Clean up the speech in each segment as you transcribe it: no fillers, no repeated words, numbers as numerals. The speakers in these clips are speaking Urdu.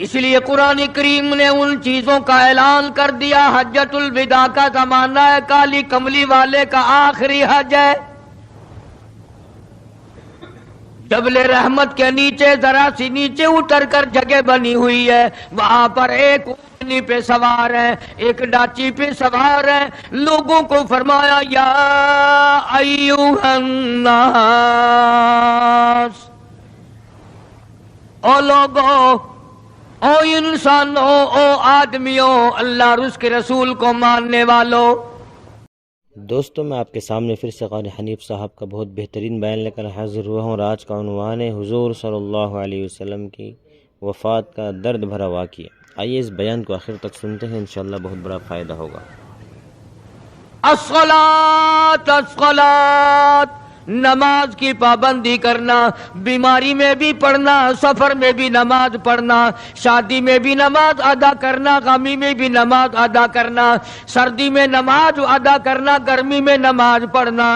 اس لیے قرآن کریم نے ان چیزوں کا اعلان کر دیا. حجۃ الوداع کا زمانہ ہے، کالی کملی والے کا آخری حج ہے. جبل رحمت کے نیچے ذرا سی نیچے اتر کر جگہ بنی ہوئی ہے، وہاں پر ایک اونٹنی پہ سوار ہے، ایک ڈاچی پہ سوار ہے. لوگوں کو فرمایا یا ایھا الناس، او لوگو، او انسانوں، او آدمیوں، اللہ اور اس کے رسول کو ماننے والوں. دوستوں میں آپ کے سامنے پھر سے قاری حنیف صاحب کا بہت بہترین بیان لے کر حاضر ہوا ہوں، اور آج کا عنوان ہے حضور صلی اللہ علیہ وسلم کی وفات کا درد بھرا واقعہ. آئیے اس بیان کو آخر تک سنتے ہیں، انشاءاللہ بہت بڑا فائدہ ہوگا. الصلاۃ الصلاۃ، نماز کی پابندی کرنا، بیماری میں بھی پڑھنا، سفر میں بھی نماز پڑھنا، شادی میں بھی نماز ادا کرنا، غمی میں بھی نماز ادا کرنا، سردی میں نماز ادا کرنا، گرمی میں نماز پڑھنا.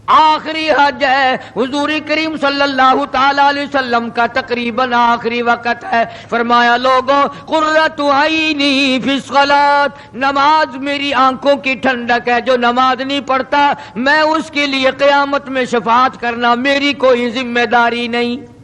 آخری حج ہے، حضور کریم صلی اللہ تعالی علیہ وسلم کا تقریباً آخری وقت ہے. فرمایا لوگوں، قرۃ عینی فی الصلاۃ، نماز میری آنکھوں کی ٹھنڈک ہے. جو نماز نہیں پڑھتا میں اس کے لیے قیامت میں شفاعت کرنا میری کوئی ذمہ داری نہیں.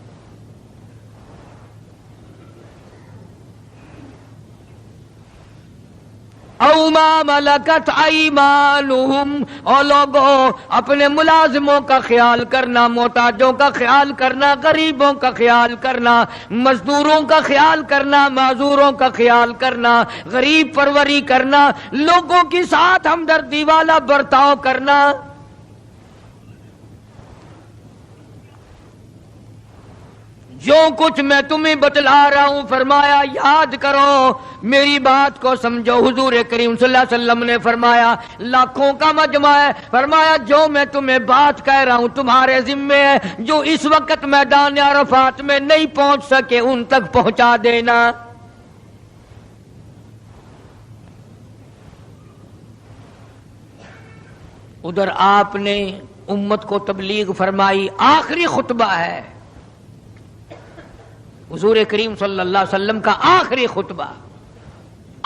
او ما ملکت ایمانہم، اور لوگوں اپنے ملازموں کا خیال کرنا، محتاجوں کا خیال کرنا، غریبوں کا خیال کرنا، مزدوروں کا خیال کرنا، معذوروں کا خیال کرنا، غریب پروری کرنا، لوگوں کے ساتھ ہمدردی والا برتاؤ کرنا. جو کچھ میں تمہیں بتلا رہا ہوں فرمایا یاد کرو، میری بات کو سمجھو. حضور کریم صلی اللہ علیہ وسلم نے فرمایا لاکھوں کا مجمع ہے، فرمایا جو میں تمہیں بات کہہ رہا ہوں تمہارے ذمے ہے. جو اس وقت میدان عرفات میں نہیں پہنچ سکے ان تک پہنچا دینا. ادھر آپ نے امت کو تبلیغ فرمائی، آخری خطبہ ہے حضور کریم صلی اللہ علیہ وسلم کا، آخری خطبہ،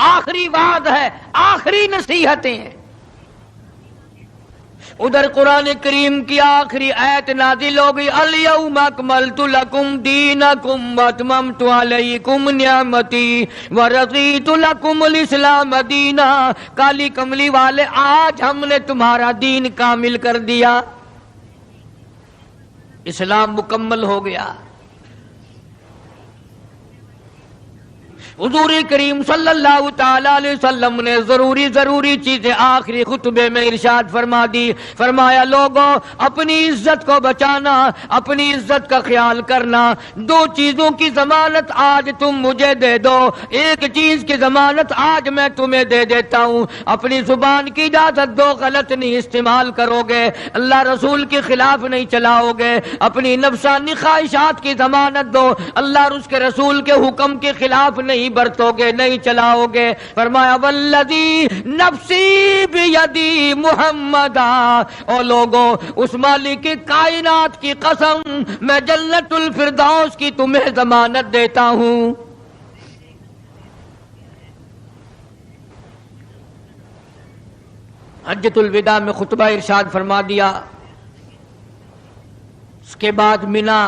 آخری وعد ہے، آخری نصیحتیں ہیں. ادھر قرآن کریم کی آخری آیت نازل ہو گئی، الیوم اکملت لکم دینکم واتممت علیکم نعمتی ورضیت لکم الاسلام دینا. کالی کملی والے، آج ہم نے تمہارا دین کامل کر دیا، اسلام مکمل ہو گیا. حضور کریم صلی اللہ تعالی علیہ وسلم نے ضروری چیزیں آخری خطبے میں ارشاد فرما دی. فرمایا لوگوں اپنی عزت کو بچانا، اپنی عزت کا خیال کرنا. دو چیزوں کی ضمانت آج تم مجھے دے دو، ایک چیز کی ضمانت آج میں تمہیں دے دیتا ہوں. اپنی زبان کی اجازت دو، غلط نہیں استعمال کرو گے، اللہ رسول کے خلاف نہیں چلاؤ گے. اپنی نفسانی خواہشات کی ضمانت دو، اللہ اور اس کے رسول کے حکم کے خلاف نہیں برتو گے، نہیں چلاؤ گے. فرمایا والذی نفسی بیدی محمدا، او لوگوں اس مالک کائنات کی قسم میں جنت الفردوس کی تمہیں ضمانت دیتا ہوں. حجۃ الوداع میں خطبہ ارشاد فرما دیا. اس کے بعد مینا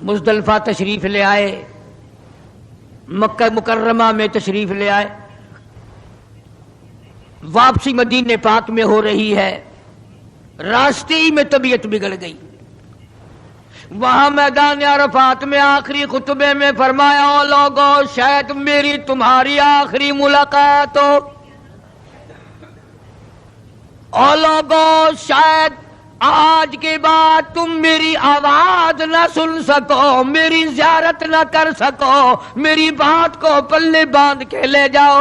مزدلفہ تشریف لے آئے، مکہ مکرمہ میں تشریف لے آئے. واپسی مدینہ پاک میں ہو رہی ہے، راستے ہی میں طبیعت بگڑ گئی. وہاں میدان عرفات میں آخری خطبے میں فرمایا او لوگوں شاید میری تمہاری آخری ملاقات ہو. او لوگوں شاید آج کے بعد تم میری آواز نہ سن سکو، میری زیارت نہ کر سکو، میری بات کو پلے باندھ کے لے جاؤ.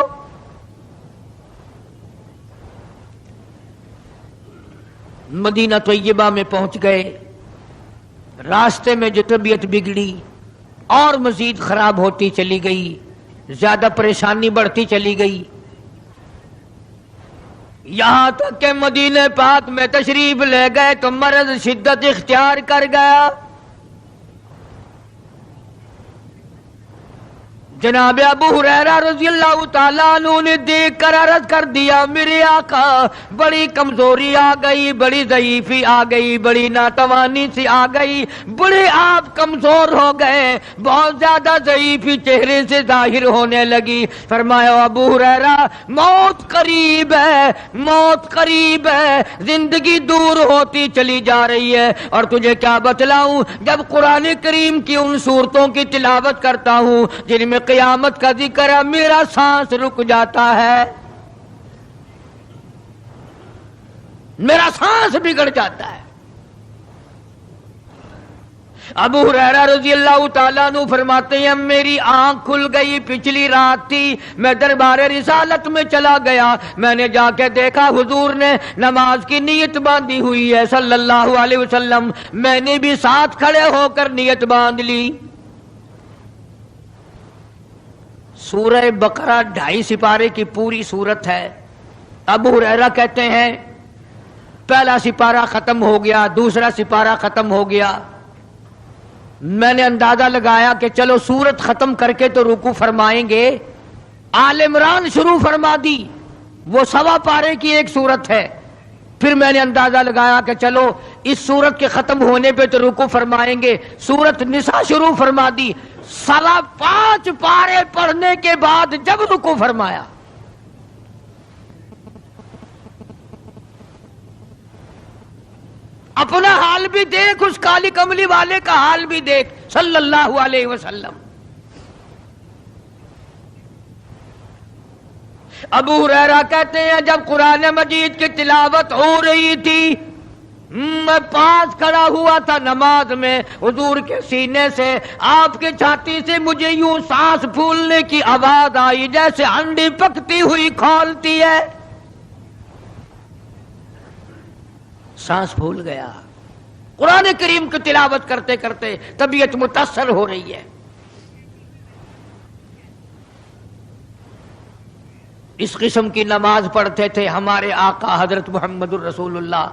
مدینہ طیبہ میں پہنچ گئے. راستے میں جو طبیعت بگڑی اور مزید خراب ہوتی چلی گئی، زیادہ پریشانی بڑھتی چلی گئی، یہاں تک کہ مدینہ پاک میں تشریف لے گئے تو مرض شدت اختیار کر گیا. جناب ابو ہریرہ رضی اللہ تعالیٰ عنہ نے دیکھ کر عرض کر دیا میرے آقا بڑی کمزوری آ گئی، بڑی ضعیفی آ گئی، بڑی ناتوانی سی آ گئی، بڑے آپ کمزور ہو گئے، بہت زیادہ ضعیفی چہرے سے ظاہر ہونے لگی۔ فرمایا ابو ہریرہ موت قریب ہے، موت قریب ہے، زندگی دور ہوتی چلی جا رہی ہے، اور تجھے کیا بتلاؤں، جب قرآن کریم کی ان صورتوں کی تلاوت کرتا ہوں جن میں قیامت کا ذکر ہے، میرا سانس رک جاتا ہے، میرا سانس بگڑ جاتا ہے۔ ابو ہریرہ رضی اللہ تعالیٰ عنہ فرماتے ہیں میری آنکھ کھل گئی، پچھلی رات تھی، میں دربار رسالت میں چلا گیا، میں نے جا کے دیکھا حضور نے نماز کی نیت باندھی ہوئی ہے صلی اللہ علیہ وسلم، میں نے بھی ساتھ کھڑے ہو کر نیت باندھ لی۔ سورہ بقرہ 2.5 سپارے کی پوری سورت ہے۔ ابو ہریرہ کہتے ہیں پہلا سپارہ ختم ہو گیا، دوسرا سپارہ ختم ہو گیا، میں نے اندازہ لگایا کہ چلو سورت ختم کر کے تو رکوع فرمائیں گے، آل عمران شروع فرما دی، وہ 1.25 پارے کی ایک سورت ہے۔ پھر میں نے اندازہ لگایا کہ چلو اس سورت کے ختم ہونے پہ تو رکوع فرمائیں گے، سورت نساء شروع فرما دی، 5.25 پارے پڑھنے کے بعد جب رکوع فرمایا، اپنا حال بھی دیکھ، اس کالی کملی والے کا حال بھی دیکھ صلی اللہ علیہ وسلم۔ ابو ہریرہ کہتے ہیں جب قرآن مجید کی تلاوت ہو رہی تھی میں پاس کھڑا ہوا تھا نماز میں، حضور کے سینے سے، آپ کے چھاتی سے مجھے یوں سانس پھولنے کی آواز آئی جیسے ہنڈی پکتی ہوئی کھولتی ہے، سانس پھول گیا۔ قرآن کریم کی تلاوت کرتے کرتے طبیعت متاثر ہو رہی ہے۔ اس قسم کی نماز پڑھتے تھے ہمارے آقا حضرت محمد الرسول اللہ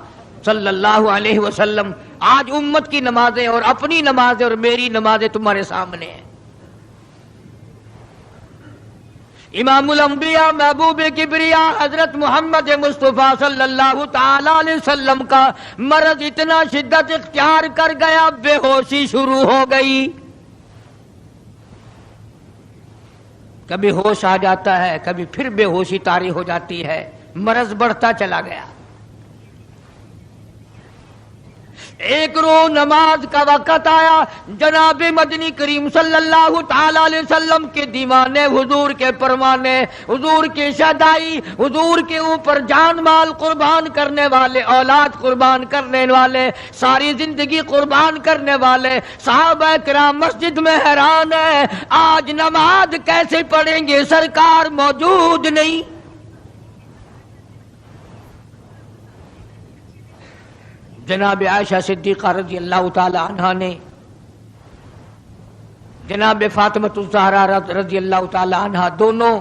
صلی اللہ علیہ وسلم۔ آج امت کی نمازیں اور اپنی نمازیں اور میری نمازیں تمہارے سامنے ہیں۔ امام الانبیاء محبوب کبریا حضرت محمد مصطفیٰ صلی اللہ تعالی علیہ وسلم کا مرض اتنا شدت اختیار کر گیا، بے ہوشی شروع ہو گئی، کبھی ہوش آ جاتا ہے، کبھی پھر بے ہوشی طاری ہو جاتی ہے، مرض بڑھتا چلا گیا۔ ایک روز نماز کا وقت آیا، جناب مدنی کریم صلی اللہ تعالی علیہ وسلم کے دیوانے، حضور کے پروانے، حضور کی شہدائی، حضور کے اوپر جان مال قربان کرنے والے، اولاد قربان کرنے والے، ساری زندگی قربان کرنے والے صحابہ کرام مسجد میں حیران ہیں، آج نماز کیسے پڑھیں گے، سرکار موجود نہیں۔ جناب عائشہ صدیقہ رضی اللہ تعالی عنہا نے جناب فاطمہ الزہرا رضی اللہ تعالی عنہا دونوں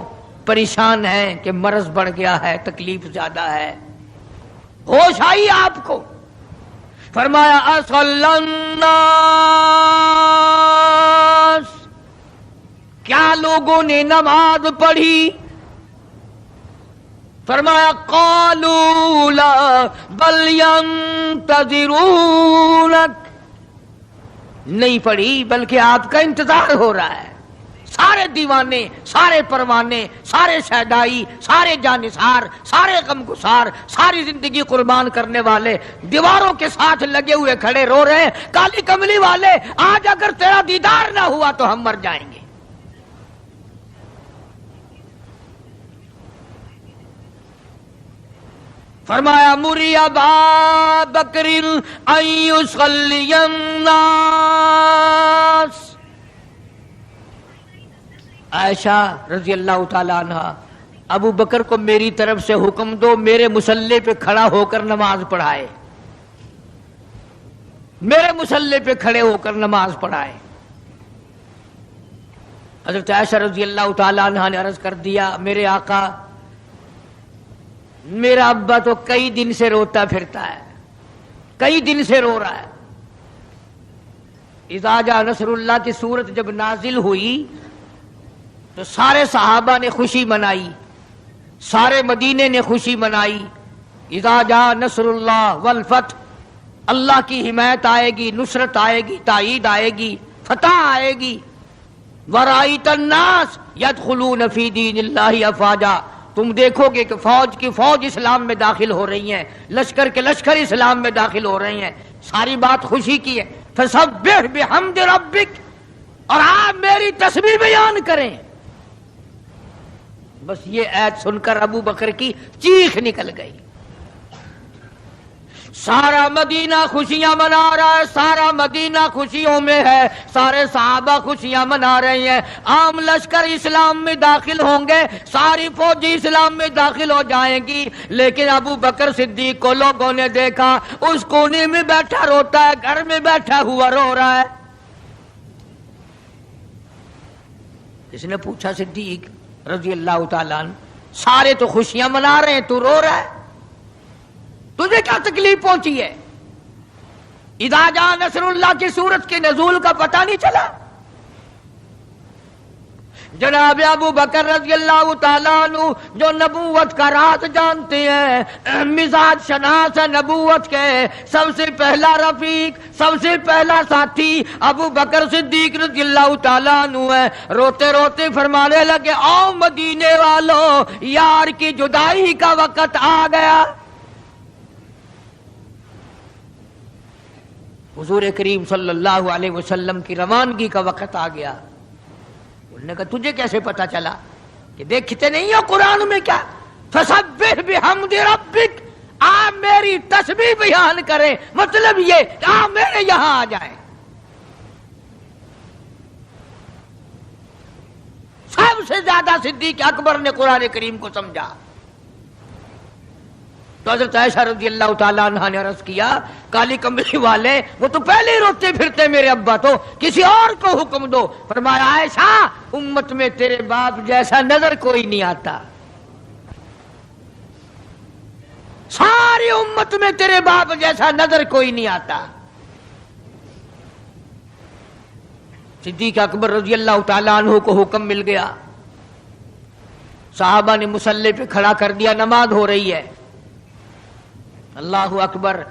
پریشان ہیں کہ مرض بڑھ گیا ہے، تکلیف زیادہ ہے۔ ہوش آئی آپ کو، فرمایا اصلی الناس، کیا لوگوں نے نماز پڑھی؟ فرمایا قالوا لا بل ينتظرونك، نہیں پڑھی بلکہ آپ کا انتظار ہو رہا ہے۔ سارے دیوانے، سارے پروانے، سارے شہدائی، سارے جانثار، سارے غمگسار، ساری زندگی قربان کرنے والے دیواروں کے ساتھ لگے ہوئے کھڑے رو رہے ہیں، کالی کملی والے آج اگر تیرا دیدار نہ ہوا تو ہم مر جائیں گے۔ فرمایا مری ابا بکر ان یصلی الناس، عائشہ رضی اللہ تعالی عنہ، ابو بکر کو میری طرف سے حکم دو میرے مصلی پہ کھڑا ہو کر نماز پڑھائے، میرے مصلی پہ کھڑے ہو کر نماز پڑھائے۔ حضرت عائشہ رضی اللہ تعالی عنہ نے عرض کر دیا میرے آقا میرا ابا تو کئی دن سے روتا پھرتا ہے، کئی دن سے رو رہا ہے۔ اذا جاء نصر اللہ کی سورت جب نازل ہوئی تو سارے صحابہ نے خوشی منائی، سارے مدینے نے خوشی منائی. اذا جاء نصر اللہ والفتح، اللہ کی حمایت آئے گی، نصرت آئے گی، تائید آئے گی، فتح آئے گی. ورأیت الناس یدخلون فی دین اللہ افواجا، تم دیکھو گے کہ فوج کی فوج اسلام میں داخل ہو رہی ہیں، لشکر کے لشکر اسلام میں داخل ہو رہے ہیں. ساری بات خوشی کی ہے. فسبح بحمد ربک، اور آپ میری تسبیح بیان کریں. بس یہ آیت سن کر ابو بکر کی چیخ نکل گئی. سارا مدینہ خوشیاں منا رہا ہے، سارا مدینہ خوشیوں میں ہے، سارے صحابہ خوشیاں منا رہے ہیں. عام لشکر اسلام میں داخل ہوں گے، ساری فوجی اسلام میں داخل ہو جائیں گی. لیکن ابو بکر صدیق کو لوگوں نے دیکھا اس کونے میں بیٹھا روتا ہے، گھر میں بیٹھا ہوا رو رہا ہے. اس نے پوچھا صدیق رضی اللہ تعالیٰ عنہ، سارے تو خوشیاں منا رہے ہیں، تو رو رہا ہے، تجھے کیا تکلیف پہنچی ہے؟ اذا جاء نصر اللہ کی سورت کے نزول کا پتہ نہیں چلا؟ جناب ابو بکر رضی اللہ تعالیٰ عنہ جو نبوت کا راز جانتے ہیں، مزاج شناس نبوت کے سب سے پہلا رفیق، سب سے پہلا ساتھی ابو بکر صدیق رضی اللہ تعالیٰ عنہ ہے. روتے روتے فرمانے لگے، او مدینے والوں، یار کی جدائی کا وقت آ گیا. حضور کریم صلی اللہ علیہ وسلم کی روانگی کا وقت آ گیا. انہوں نے کہا تجھے کیسے پتا چلا؟ کہ دیکھتے نہیں ہو قرآن میں کیا؟ فسبح بحمد ربک، آپ میری تسبیح بیان کریں. مطلب یہ کہ آپ میرے یہاں آ جائیں. سب سے زیادہ صدیق اکبر نے قرآن کریم کو سمجھا. تو حضرت عائشہ رضی اللہ تعالیٰ عنہ نے عرض کیا، کالی کمبلی والے وہ تو پہلے ہی روتے پھرتے میرے ابا، تو کسی اور کو حکم دو. فرمایا عائشہ، امت میں تیرے باپ جیسا نظر کوئی نہیں آتا، ساری امت میں تیرے باپ جیسا نظر کوئی نہیں آتا. صدیق اکبر رضی اللہ تعالیٰ عنہ کو حکم مل گیا. صحابہ نے مصلی پہ کھڑا کر دیا، نماز ہو رہی ہے. اللہ اکبر.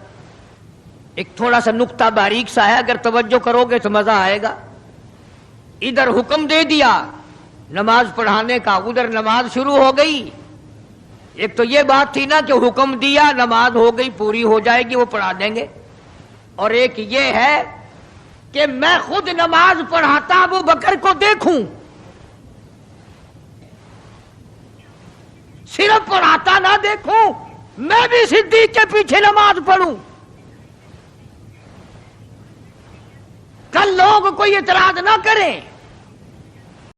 ایک تھوڑا سا نقطہ باریک سا ہے، اگر توجہ کرو گے تو مزہ آئے گا. ادھر حکم دے دیا نماز پڑھانے کا، ادھر نماز شروع ہو گئی. ایک تو یہ بات تھی نا کہ حکم دیا، نماز ہو گئی، پوری ہو جائے گی، وہ پڑھا دیں گے. اور ایک یہ ہے کہ میں خود نماز پڑھاتا ابو بکر کو دیکھوں، صرف پڑھاتا نہ دیکھوں، میں بھی صدیق کے پیچھے نماز پڑھوں. کل لوگ کوئی اعتراض نہ کریں